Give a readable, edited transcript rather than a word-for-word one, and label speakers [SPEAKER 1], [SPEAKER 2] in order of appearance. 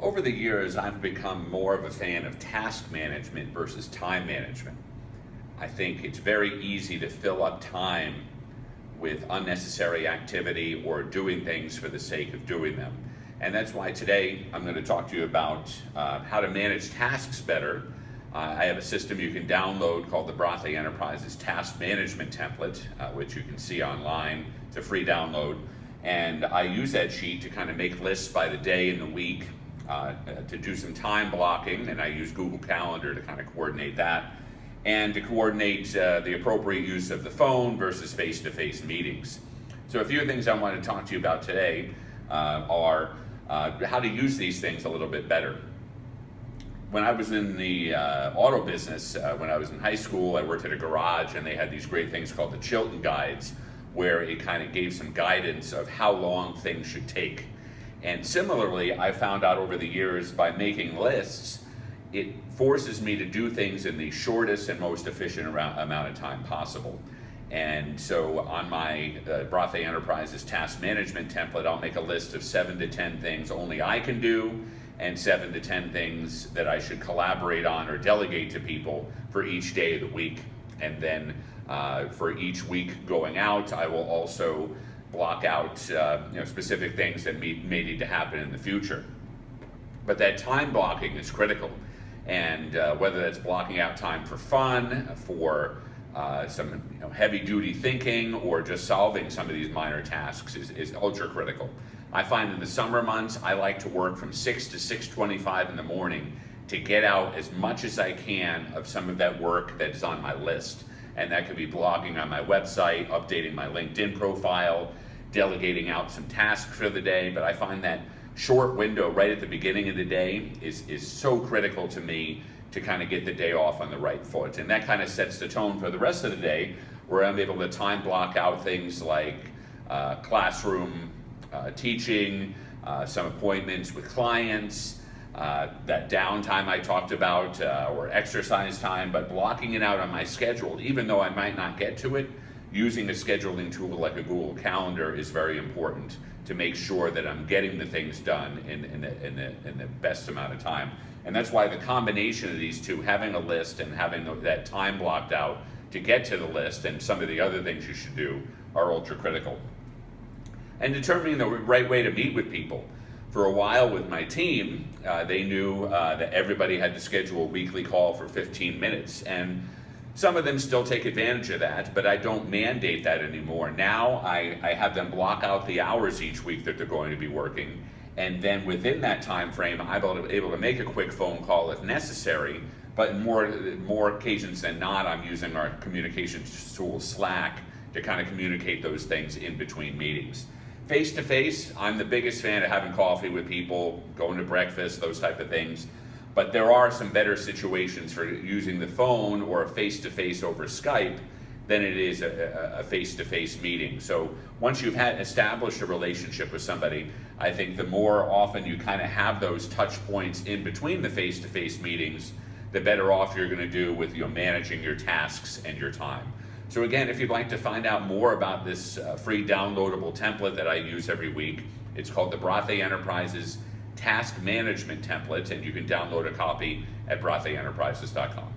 [SPEAKER 1] Over the years, I've become more of a fan of task management versus time management. I think it's very easy to fill up time with unnecessary activity or doing things for the sake of doing them. And that's why today I'm going to talk to you about how to manage tasks better. I have a system you can download called the Broadway Enterprises Task Management Template, which you can see online. It's a free download. And I use that sheet to kind of make lists by the day and the week, to do some time blocking, and I use Google Calendar to kind of coordinate that, and to coordinate the appropriate use of the phone versus face-to-face meetings. So a few things I want to talk to you about today are how to use these things a little bit better. When I was in the auto business, when I was in high school, I worked at a garage, and they had these great things called the Chilton Guides, where it kind of gave some guidance of how long things should take. And similarly, I found out over the years by making lists, it forces me to do things in the shortest and most efficient amount of time possible. And so on my Broadway Enterprises Task Management Template, I'll make a list of 7 to 10 things only I can do, and 7 to 10 things that I should collaborate on or delegate to people for each day of the week. And then for each week going out, I will also block out specific things that may need to happen in the future. But that time blocking is critical, and whether that's blocking out time for fun, for some heavy-duty thinking, or just solving some of these minor tasks is ultra critical. I find in the summer months I like to work from 6 to 6:25 in the morning to get out as much as I can of some of that work that's on my list. And that could be blogging on my website, updating my LinkedIn profile, delegating out some tasks for the day. But I find that short window right at the beginning of the day is so critical to me to kind of get the day off on the right foot. And that kind of sets the tone for the rest of the day, where I'm able to time block out things like classroom teaching, some appointments with clients, that downtime I talked about, or exercise time, but blocking it out on my schedule, even though I might not get to it. Using a scheduling tool like a Google Calendar is very important to make sure that I'm getting the things done in the best amount of time. And that's why the combination of these two, having a list and having that time blocked out to get to the list and some of the other things you should do, are ultra critical. And determining the right way to meet with people. For a while with my team, they knew that everybody had to schedule a weekly call for 15 minutes. And some of them still take advantage of that, but I don't mandate that anymore. Now I have them block out the hours each week that they're going to be working. And then within that time frame, I'm able to make a quick phone call if necessary. But in more occasions than not, I'm using our communications tool Slack to kind of communicate those things in between meetings. Face-to-face, I'm the biggest fan of having coffee with people, going to breakfast, those type of things. But there are some better situations for using the phone or a face-to-face over Skype than it is a face-to-face meeting. So once you've established a relationship with somebody, I think the more often you kind of have those touch points in between the face-to-face meetings, the better off you're going to do with managing your tasks and your time. So again, if you'd like to find out more about this free downloadable template that I use every week, it's called the Broadway Enterprises Task Management Template, and you can download a copy at broadwayenterprises.com.